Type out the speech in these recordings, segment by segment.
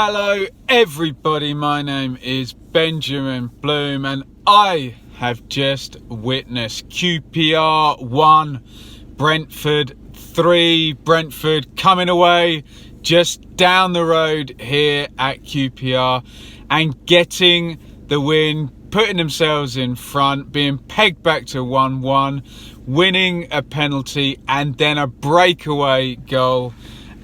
Hello everybody, my name is Benjamin Bloom and I have just witnessed QPR 1, Brentford 3, Brentford coming away just down the road here at QPR and getting the win, putting themselves in front, being pegged back to 1-1, winning a penalty and then a breakaway goal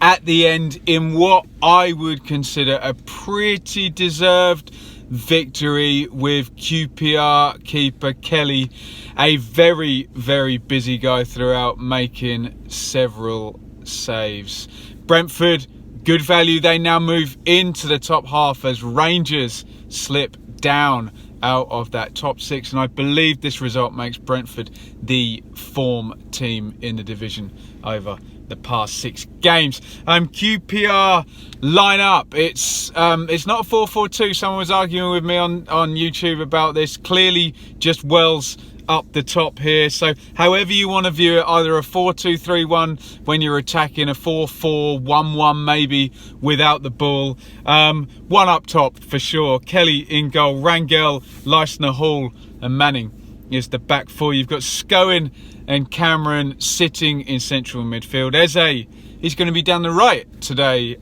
at the end in what I would consider a pretty deserved victory, with QPR keeper Kelly, a very, very busy guy throughout, making several saves. Brentford, good value. They now move into the top half as Rangers slip down out of that top six, and I believe this result makes Brentford the form team in the division over the past 6 games. QPR line up, it's not a 4-4-2. Someone was arguing with me on YouTube about this. Clearly just Wells up the top here, so however you want to view it, either a 4-2-3-1 when you're attacking, a 4-4-1-1 maybe without the ball. One up top for sure. Kelly in goal, Rangel, Leisner, Hall and Manning is the back four. You've got Scowen and Cameron sitting in central midfield. Eze, he's going to be down the right today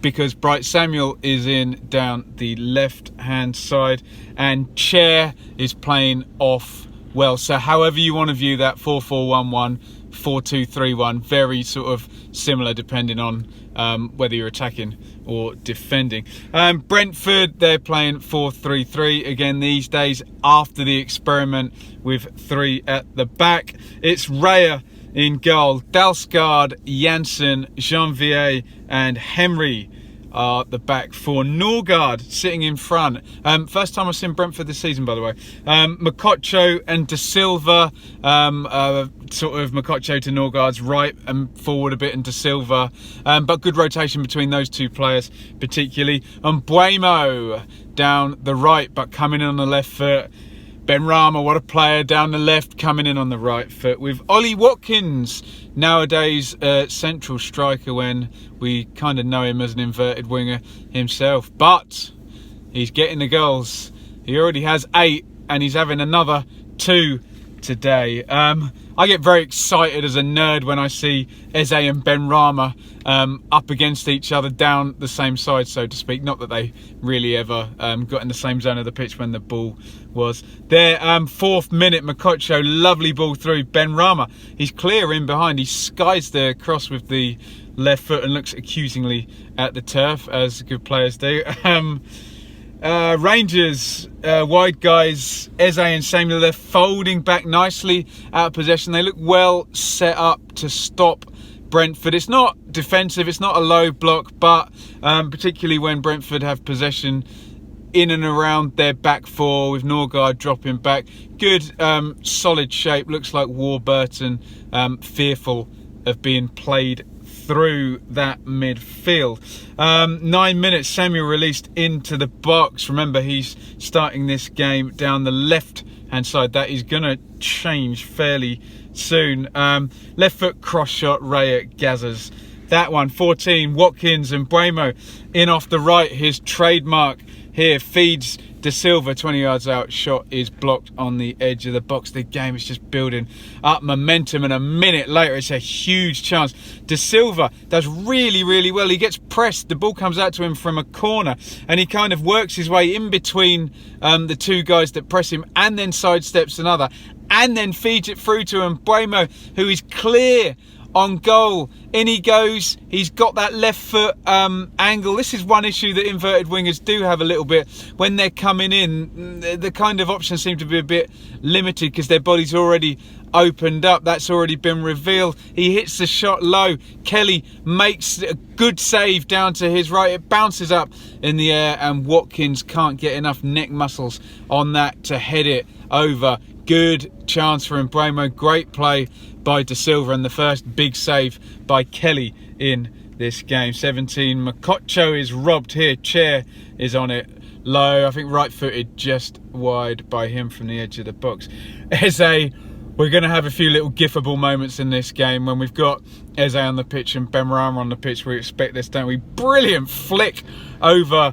because Bright Samuel is in down the left hand side, and Chair is playing off well. So however you want to view that, 4-4-1-1, 4-2-3-1, very sort of similar depending on whether you're attacking or defending. Brentford, they're playing 4-3-3 again these days after the experiment with 3 at the back. It's Raya in goal, Dalsgaard, Janssen, Janvier and Henry are the back four. Norgard sitting in front. First time I've seen Brentford this season, by the way. Makocho and De Silva, sort of Makocho to Norgard's right and forward a bit, and De Silva, but good rotation between those two players particularly. And Buemo down the right but coming in on the left foot. Benrahma, what a player, down the left, coming in on the right foot, with Ollie Watkins, nowadays central striker when we kind of know him as an inverted winger himself. But he's getting the goals. He already has 8 and he's having another 2 today. I get very excited as a nerd when I see Eze and Benrahma up against each other down the same side, so to speak. Not that they really ever got in the same zone of the pitch when the ball was there. 4th minute, Makocho, lovely ball through. Benrahma, he's clear in behind. He skies the cross with the left foot and looks accusingly at the turf, as good players do. Rangers, wide guys, Eze and Samuel, they're folding back nicely out of possession. They look well set up to stop Brentford. It's not defensive, it's not a low block, but particularly when Brentford have possession in and around their back four, with Norgard dropping back. Good solid shape, looks like Warburton fearful of being played through that midfield. 9 minutes, Samuel released into the box. Remember, he's starting this game down the left hand side. That is going to change fairly soon. Left foot cross shot, Raya gathers that one. 14, Watkins and Buemo in off the right. His trademark here, feeds De Silva 20 yards out, shot is blocked on the edge of the box. The game is just building up momentum, and a minute later it's a huge chance. De Silva does really, really well. He gets pressed, the ball comes out to him from a corner and he kind of works his way in between the two guys that press him, and then sidesteps another and then feeds it through to him. Buemo, who is clear on goal, in he goes. He's got that left foot angle. This is one issue that inverted wingers do have a little bit when they're coming in. The kind of options seem to be a bit limited because their body's already opened up. That's already been revealed. He hits the shot low. Kelly makes a good save down to his right. It bounces up in the air and Watkins can't get enough neck muscles on that to head it over. Good chance for Buemo. Great play by De Silva, and the first big save by Kelly in this game. 17, Makocho is robbed here. Chair is on it low. I think right footed, just wide by him from the edge of the box. Eze we're going to have a few little gifable moments in this game when we've got Eze on the pitch and Benrahma on the pitch. We expect this, don't we? Brilliant flick over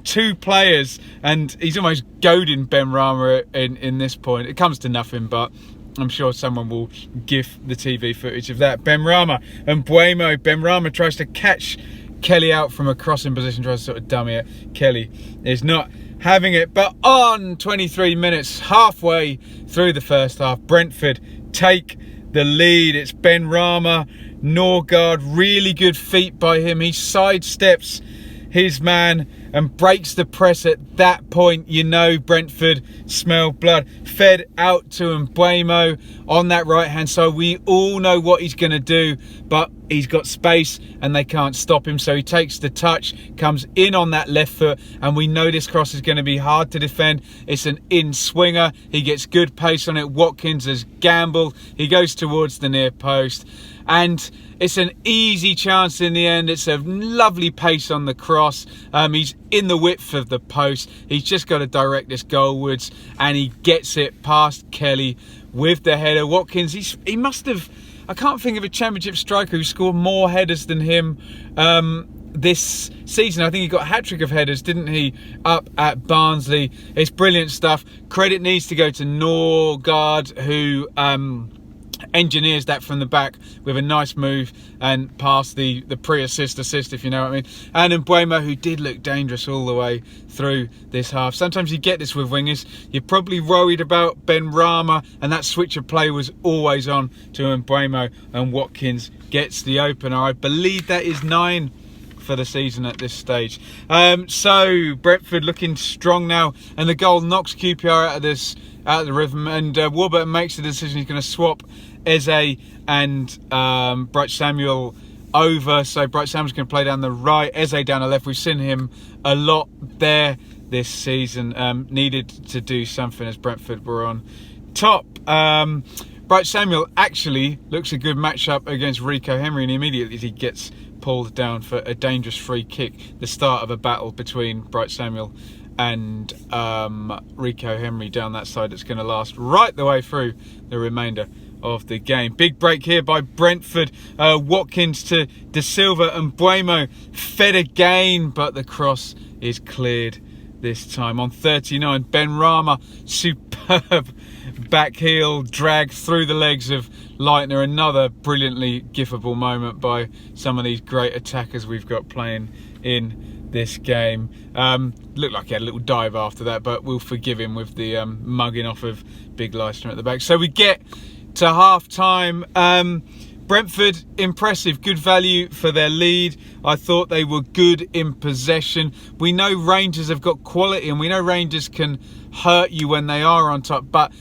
2 players, and he's almost goading Benrahma in this point. It comes to nothing, but I'm sure someone will gif the TV footage of that. Benrahma and Mbeumo. Benrahma tries to catch Kelly out from a crossing position, tries to sort of dummy it. Kelly is not having it, but on 23 minutes, halfway through the first half, Brentford take the lead. It's Benrahma, Norgard, really good feet by him. He sidesteps his man and breaks the press. At that point, you know Brentford smell blood. Fed out to Mbeumo on that right hand side. We all know what he's going to do, but he's got space and they can't stop him, so he takes the touch, comes in on that left foot, and we know this cross is going to be hard to defend. It's an in swinger. He gets good pace on it. Watkins has gambled. He goes towards the near post, and it's an easy chance in the end. It's a lovely pace on the cross. He's in the width of the post. He's just got to direct this goalwards, and he gets it past Kelly with the header. Watkins, he must have, I can't think of a championship striker who scored more headers than him this season. I think he got a hat-trick of headers, didn't he, up at Barnsley. It's brilliant stuff. Credit needs to go to Norgard, who engineers that from the back with a nice move and past the pre-assist, if you know what I mean. And Mbeumo, who did look dangerous all the way through this half. Sometimes you get this with wingers. You're probably worried about Benrahma, and that switch of play was always on to Mbeumo, and Watkins gets the opener. I believe that is 9 for the season at this stage. So Brentford looking strong now, and the goal knocks QPR out of the rhythm, and Warburton makes the decision. He's going to swap Eze and Bright Samuel over, so Bright Samuel's going to play down the right, Eze down the left. We've seen him a lot there this season. Needed to do something as Brentford were on top. Bright Samuel actually looks a good matchup against Rico Henry, and immediately he gets pulled down for a dangerous free kick. The start of a battle between Bright Samuel and Rico Henry down that side that's going to last right the way through the remainder of the game. Big break here by Brentford. Watkins to De Silva, and Mbeumo fed again, but the cross is cleared this time. On 39, Benrahma, superb back heel drag through the legs of Leitner. Another brilliantly gifable moment by some of these great attackers we've got playing in this game. Looked like he had a little dive after that, but we'll forgive him with the mugging off of Big Leicester at the back. So we get to half time. Brentford, impressive, good value for their lead. I thought they were good in possession. We know Rangers have got quality, and we know Rangers can hurt you when they are on top, but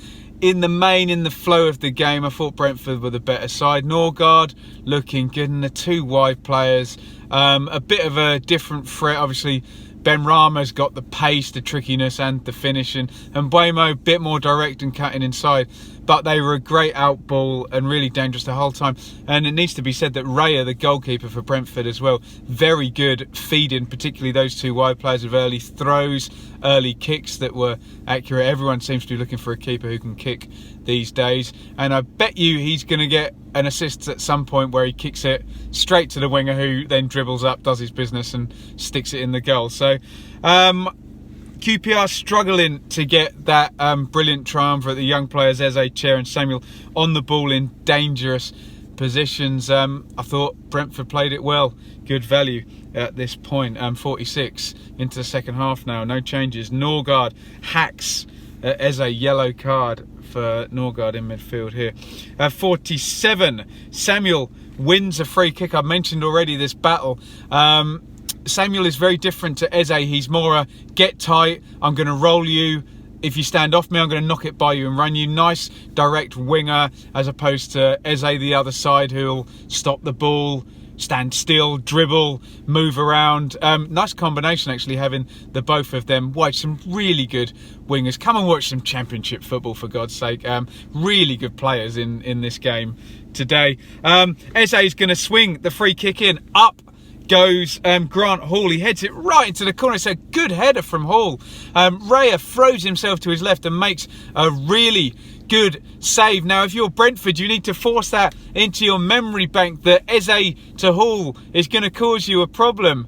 in the main, in the flow of the game, I thought Brentford were the better side. Norgard looking good, and the 2 wide players, a bit of a different threat. Obviously, Benrahma's got the pace, the trickiness and the finishing, and Mbeumo a bit more direct and cutting inside. But they were a great out ball and really dangerous the whole time. And it needs to be said that Raya, the goalkeeper for Brentford as well, very good feeding, particularly those 2 wide players, with early throws, early kicks that were accurate. Everyone seems to be looking for a keeper who can kick these days, and I bet you he's going to get an assist at some point where he kicks it straight to the winger, who then dribbles up, does his business and sticks it in the goal. So QPR struggling to get that brilliant triumvirate. The young players Eze, Chair and Samuel on the ball in dangerous positions. I thought Brentford played it well. Good value at this point. 46 into the second half now. No changes. Norgard hacks Eze, yellow card for Norgard in midfield here. 47, Samuel wins a free kick. I've mentioned already this battle. Samuel is very different to Eze. He's more a get tight, I'm going to roll you. If you stand off me, I'm going to knock it by you and run you. Nice direct winger, as opposed to Eze the other side, who'll stop the ball, stand still, dribble, move around. Nice combination actually, having the both of them. Watch some really good wingers. Come and watch some championship football, for God's sake. Really good players in this game today. Eze is going to swing the free kick in, up goes Grant Hall. He heads it right into the corner. It's a good header from Hall. Raya throws himself to his left and makes a really good save. Now, if you're Brentford, you need to force that into your memory bank that Eze to Hall is going to cause you a problem.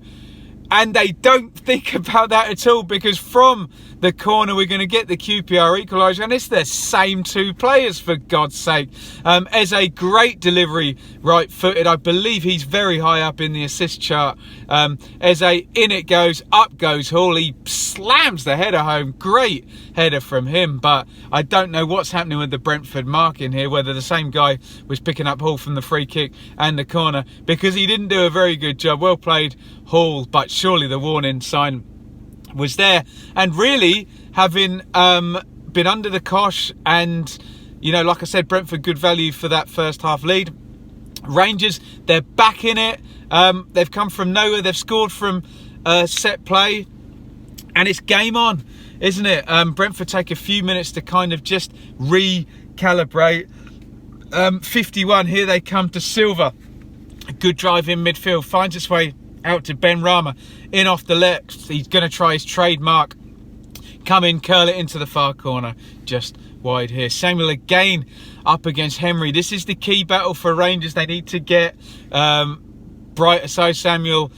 And they don't think about that at all, because from the corner we're going to get the QPR equaliser, and it's the same two players, for God's sake. Eze, great delivery, right-footed. I believe he's very high up in the assist chart. Eze, in it goes, up goes Hall. He slams the header home. Great header from him, but I don't know what's happening with the Brentford marking here, whether the same guy was picking up Hall from the free kick and the corner, because he didn't do a very good job. Well played, Hall, but surely the warning sign was there. And really, having been under the cosh, and you know, like I said, Brentford good value for that first half lead. Rangers, they're back in it. They've come from nowhere. They've scored from set play, and it's game on, isn't it? Brentford take a few minutes to kind of just recalibrate. 51, here they come to Silva. A good drive in midfield, finds its way out to Ben Rama, in off the left. He's going to try his trademark, come in, curl it into the far corner, just wide here. Samuel again up against Henry. This is the key battle for Rangers. They need to get Bright side Samuel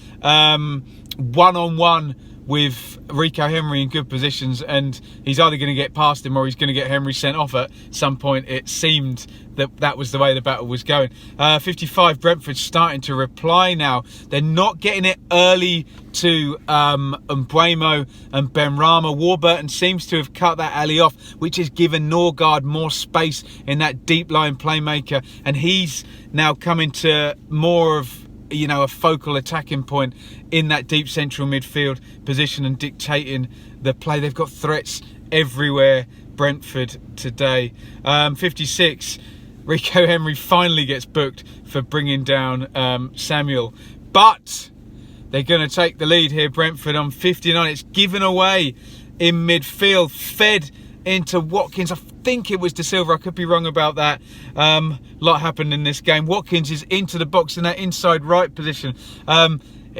one-on-one with Rico Henry in good positions, and he's either going to get past him or he's going to get Henry sent off at some point. It seemed that was the way the battle was going. 55, Brentford starting to reply now. They're not getting it early to Mbeumo and Benrahma. Warburton seems to have cut that alley off, which has given Norgard more space in that deep line playmaker, and he's now coming to more of, you know, a focal attacking point in that deep central midfield position and dictating the play. They've got threats everywhere, Brentford, today. 56, Rico Henry finally gets booked for bringing down Samuel, but they're going to take the lead here, Brentford, on 59. It's given away in midfield, fed into Watkins. I think it was De Silva, I could be wrong about that. Lot happened in this game. Watkins is into the box in that inside right position.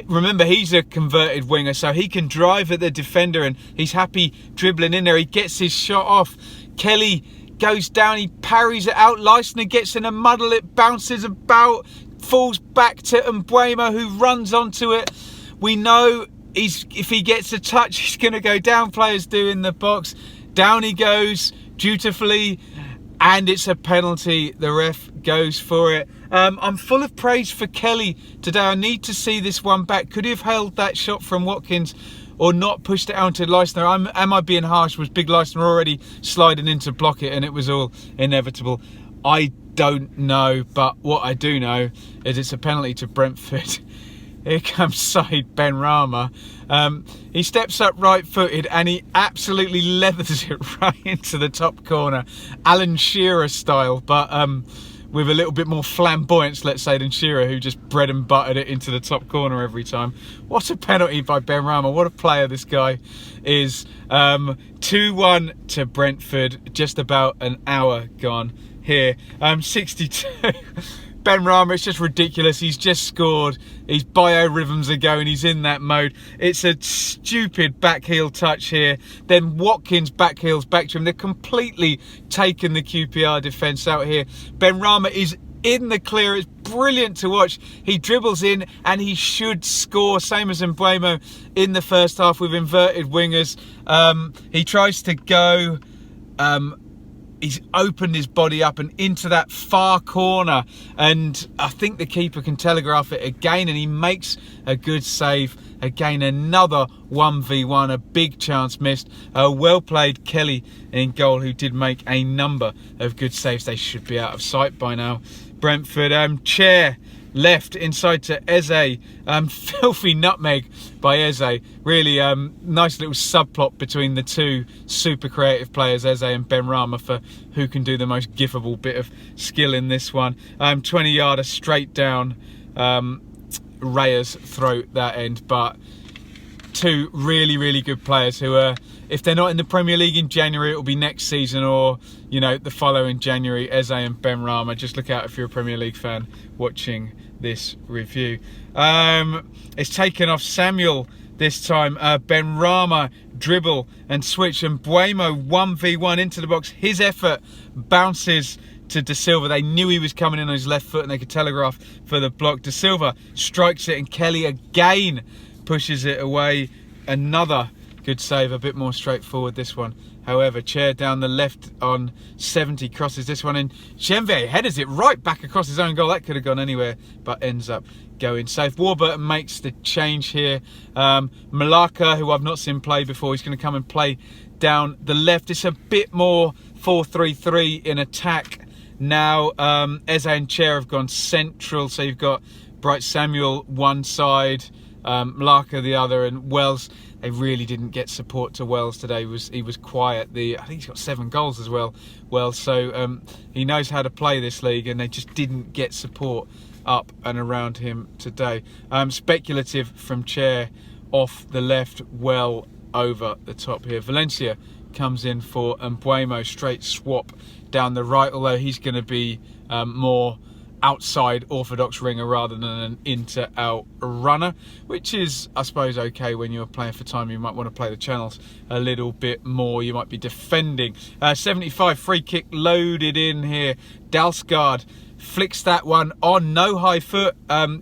Remember, he's a converted winger, so he can drive at the defender, and he's happy dribbling in there. He gets his shot off. Kelly goes down, he parries it out. Leistner gets in a muddle, it bounces about, falls back to Mbeumo, who runs onto it. We know if he gets a touch, he's going to go down. Players do in the box. Down he goes dutifully, and it's a penalty. The ref goes for it. I'm full of praise for Kelly today. I need to see this one back. Could he have held that shot from Watkins or not pushed it out to Leistner? Am I being harsh? Was big Leistner already sliding in to block it and it was all inevitable? I don't know, but what I do know is it's a penalty to Brentford. Here comes Said Benrahma. He steps up right-footed and he absolutely leathers it right into the top corner. Alan Shearer style, but with a little bit more flamboyance, let's say, than Shearer, who just bread and buttered it into the top corner every time. What a penalty by Benrahma. What a player this guy is. 2-1 to Brentford. Just about an hour gone here. 62. Benrahma, it's just ridiculous. He's just scored. His biorhythms are going. He's in that mode. It's a stupid backheel touch here. Then Watkins backheels back to him. They're completely taking the QPR defence out here. Benrahma is in the clear. It's brilliant to watch. He dribbles in and he should score, same as Mbeumo in the first half with inverted wingers. He tries to go... He's opened his body up and into that far corner, and I think the keeper can telegraph it again, and he makes a good save. Again, another 1v1, a big chance missed. Well played Kelly in goal, who did make a number of good saves. They should be out of sight by now. Brentford, Chair left inside to Eze. Filthy nutmeg by Eze. Really nice little subplot between the two super creative players, Eze and Benrahma, for who can do the most gifable bit of skill in this one. 20-yarder straight down Raya's throat, that end. But two really good players who are, if they're not in the Premier League in January, it'll be next season or, you know, the following January. Eze and Benrahma. Just look out if you're a Premier League fan watching this review. It's taken off Samuel this time. Benrahma dribble and switch, and Mbeumo 1v1 into the box. His effort bounces to De Silva. They knew he was coming in on his left foot and they could telegraph for the block. De Silva strikes it, and Kelly again pushes it away. Another good save, a bit more straightforward this one. However, Chair down the left on 70 crosses this one in. Shenve headers it right back across his own goal. That could have gone anywhere, but ends up going safe. Warburton makes the change here. Malaka, who I've not seen play before, he's going to come and play down the left. It's a bit more 4-3-3 in attack now. Eze and Chair have gone central, so you've got Bright Samuel one side, Malaka the other, and Wells. They really didn't get support to Wells today. He was quiet. I think he's got 7 goals as well. So he knows how to play this league, and they just didn't get support up and around him today. Speculative from Chair off the left, well over the top here. Valencia comes in for Mbeumo, straight swap down the right, although he's going to be more outside orthodox ringer rather than an into-out runner, which is, I suppose, okay when you're playing for time. You might want to play the channels a little bit more. You might be defending. 75 free kick loaded in here. Dalsgaard flicks that one on, no high foot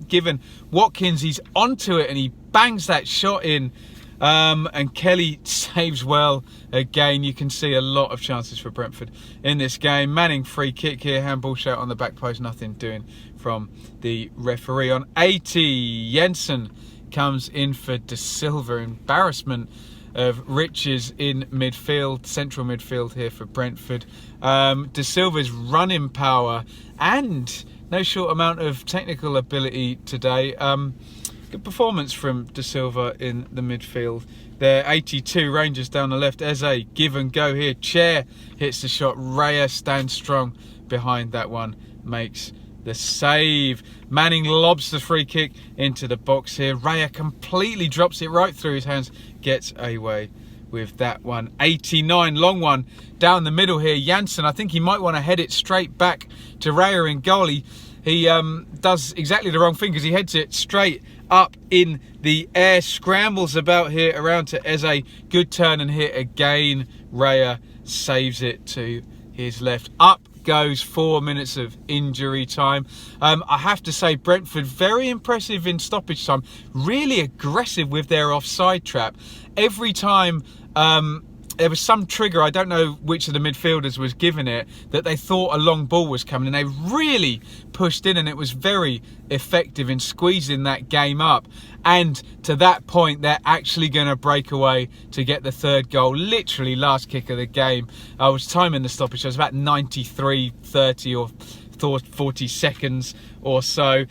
given. Watkins, he's onto it and he bangs that shot in. And Kelly saves well again. You can see a lot of chances for Brentford in this game. Manning free kick here, handball shot on the back post, nothing doing from the referee. On 80, Jensen comes in for De Silva. Embarrassment of riches in midfield, central midfield here for Brentford. De Silva's running power and no short amount of technical ability today. Good performance from De Silva in the midfield there. 82, Rangers down the left. Eze, give and go here. Chair hits the shot. Raya stands strong behind that one, makes the save. Manning lobs the free kick into the box here. Raya completely drops it right through his hands, gets away with that one. 89, long one down the middle here. Janssen, I think he might want to head it straight back to Raya in goal. He does exactly the wrong thing because he heads it straight up in the air, scrambles about here around to Eze. Good turn and hit again. Raya saves it to his left. Up goes 4 minutes of injury time. I have to say, Brentford very impressive in stoppage time. Really aggressive with their offside trap. Every time there was some trigger, I don't know which of the midfielders was given it, that they thought a long ball was coming, and they really pushed in, and it was very effective in squeezing that game up. And to that point, they're actually going to break away to get the third goal. Literally last kick of the game. I was timing the stoppage, so it was about 93, 30 or 40 seconds or so.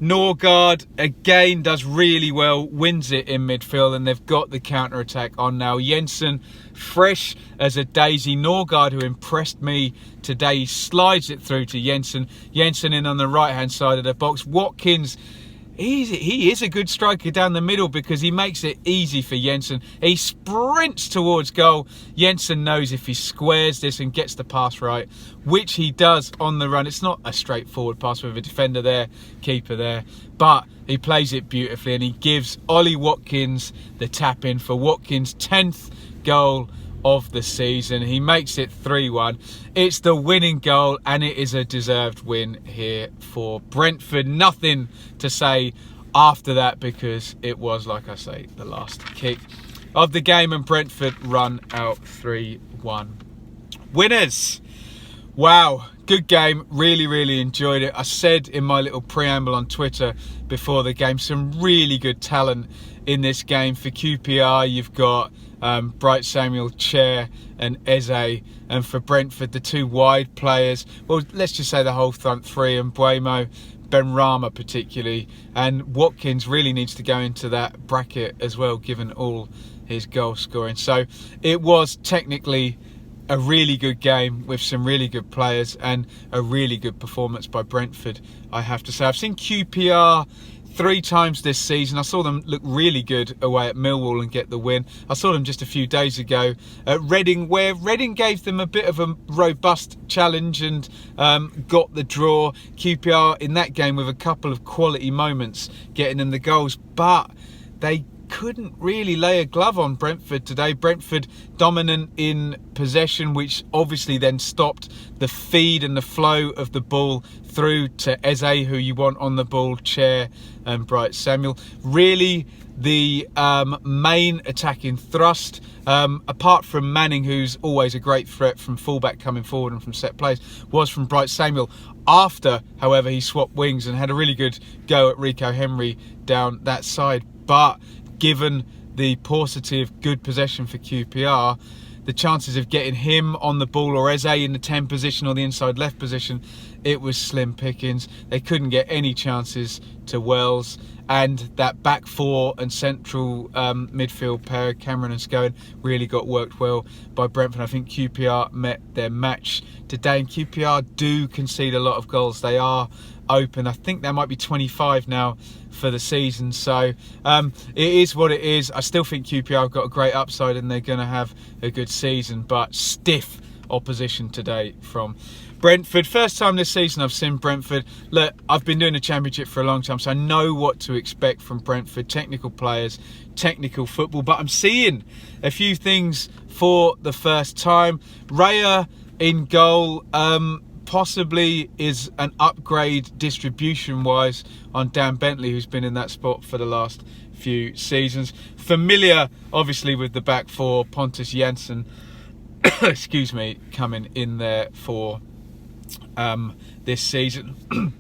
Norgard again does really well, wins it in midfield, and they've got the counter-attack on now. Jensen, fresh as a daisy. Norgard, who impressed me today, slides it through to Jensen. Jensen in on the right-hand side of the box. Watkins, he is a good striker down the middle because he makes it easy for Jensen. He sprints towards goal. Jensen knows if he squares this and gets the pass right, which he does on the run. It's not a straightforward pass with a defender there, keeper there, but he plays it beautifully, and he gives Ollie Watkins the tap in for Watkins' 10th goal of the season. He makes it 3-1. It's the winning goal, and it is a deserved win here for Brentford. Nothing to say after that because it was, like I say, the last kick of the game, and Brentford run out 3-1. Winners. Wow, good game. Really enjoyed it. I said in my little preamble on Twitter before the game, some really good talent in this game. For QPR, you've got Bright Samuel, Chair and Eze, and for Brentford, the 2 wide players, well, let's just say the whole front three, and Mbeumo, Benrahma particularly, and Watkins really needs to go into that bracket as well, given all his goal scoring. So it was technically a really good game with some really good players and a really good performance by Brentford, I have to say. I've seen QPR 3 times this season. I saw them look really good away at Millwall and get the win. I saw them just a few days ago at Reading, where Reading gave them a bit of a robust challenge and got the draw. QPR in that game with a couple of quality moments getting them the goals, but they couldn't really lay a glove on Brentford today. Brentford dominant in possession, which obviously then stopped the feed and the flow of the ball through to Eze, who you want on the ball, Chair and Bright Samuel. Really the main attacking thrust, apart from Manning, who's always a great threat from fullback coming forward and from set plays, was from Bright Samuel. After, however, he swapped wings and had a really good go at Rico Henry down that side. But given the paucity of good possession for QPR, the chances of getting him on the ball or Eze in the 10 position or the inside left position, it was slim pickings. They couldn't get any chances to Wells, and that back four and central midfield pair, Cameron and Scowen, really got worked well by Brentford. I think QPR met their match today, and QPR do concede a lot of goals. They are open. I think there might be 25 now for the season, so it is what it is. I still think QPR have got a great upside and they're going to have a good season, but stiff opposition today from Brentford. First time this season I've seen Brentford. Look, I've been doing the Championship for a long time, so I know what to expect from Brentford. Technical players, technical football, but I'm seeing a few things for the first time. Raya in goal, possibly is an upgrade distribution-wise on Dan Bentley, who's been in that spot for the last few seasons. Familiar, obviously, with the back four, Pontus Jansson, excuse me, coming in there for this season.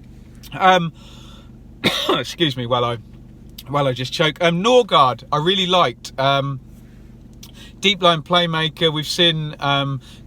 Excuse me, while I just choke. Norgard, I really liked. Deep line playmaker. We've seen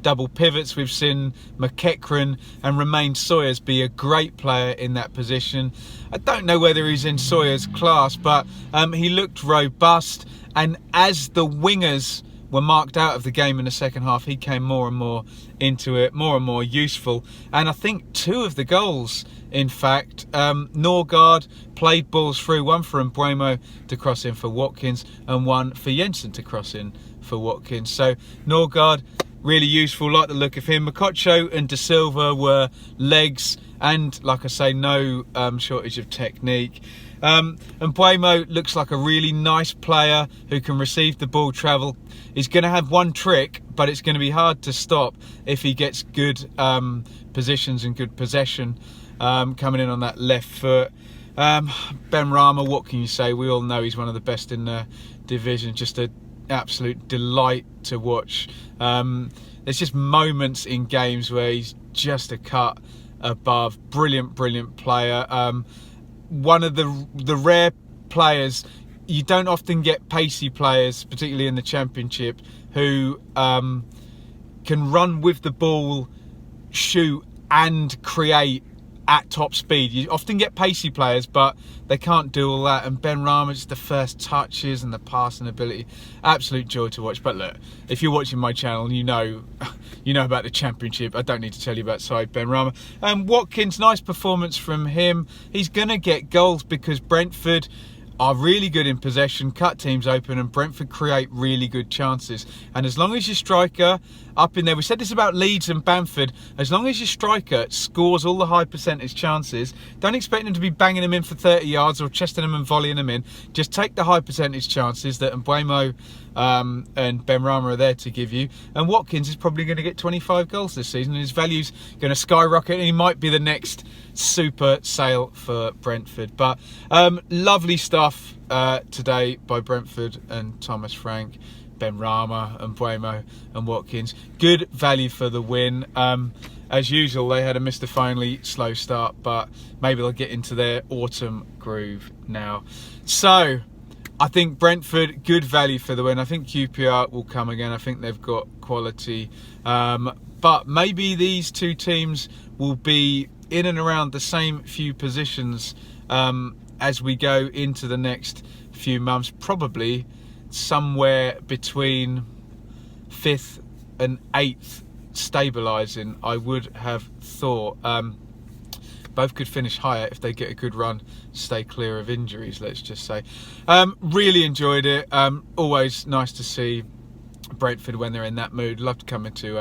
double pivots. We've seen McEachran and Romain Sawyers be a great player in that position. I don't know whether he's in Sawyers' class, but he looked robust. And as the wingers were marked out of the game in the second half, he came more and more into it, more and more useful. And I think 2 of the goals, in fact, Norgard played balls through, one for Mbuemo to cross in for Watkins and one for Jensen to cross in for Watkins. So Norgard, really useful, like the look of him. Makocho and De Silva were legs, and like I say, no shortage of technique. And Mbuemo looks like a really nice player who can receive the ball, travel. He's going to have one trick, but it's going to be hard to stop if he gets good positions and good possession coming in on that left foot. Ben Rama, what can you say? We all know he's one of the best in the division. Just an absolute delight to watch. There's just moments in games where he's just a cut above. Brilliant player. One of the rare players. You don't often get pacey players, particularly in the Championship, who can run with the ball, shoot and create at top speed. You often get pacey players, but they can't do all that. And Ben Rama, just the first touches and the passing ability, absolute joy to watch. But look, if you're watching my channel, you know about the Championship. I don't need to tell you about side Ben Rama. Watkins, nice performance from him. He's gonna get goals because Brentford are really good in possession, cut teams open, and Brentford create really good chances. And as long as your striker up in there, we said this about Leeds and Bamford, as long as your striker scores all the high percentage chances, don't expect them to be banging them in for 30 yards or chesting them and volleying them in. Just take the high percentage chances that Mbuemo and Ben Rama are there to give you. And Watkins is probably going to get 25 goals this season, and his value's going to skyrocket, and he might be the next super sale for Brentford. But lovely stuff today by Brentford and Thomas Frank, Ben Rama and Mbuemo and Watkins. Good value for the win. As usual, they had a Mr. Finely slow start, but maybe they'll get into their autumn groove now. So I think Brentford, good value for the win. I think QPR will come again. I think they've got quality. But maybe these two teams will be in and around the same few positions as we go into the next few months. Probably somewhere between 5th and 8th stabilising, I would have thought. both could finish higher if they get a good run, stay clear of injuries, let's just say. Really enjoyed it. Always nice to see Brentford when they're in that mood. Love to come into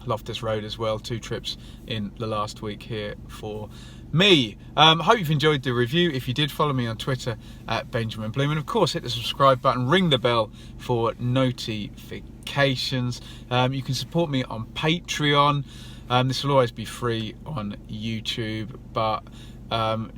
Loftus Road as well. 2 trips in the last week here for me. Hope you've enjoyed the review. If you did, follow me on Twitter at Benjamin Bloom, and of course hit the subscribe button, ring the bell for notifications. You can support me on Patreon. This will always be free on YouTube, but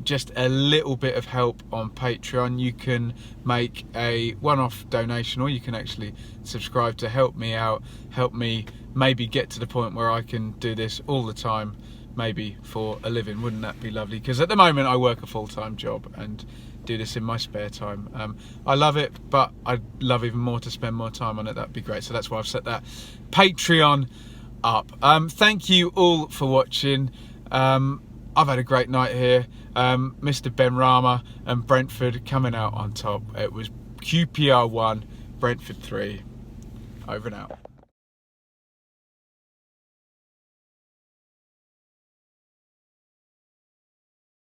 just a little bit of help on Patreon. You can make a one-off donation, or you can actually subscribe to help me out, help me maybe get to the point where I can do this all the time, maybe for a living. Wouldn't that be lovely? Because at the moment I work a full-time job and do this in my spare time. I love it, but I'd love even more to spend more time on it. That'd be great. So that's why I've set that Patreon up. Thank you all for watching. I've had a great night here. Mr. Ben Rama and Brentford coming out on top. It was QPR 1, Brentford 3. Over and out.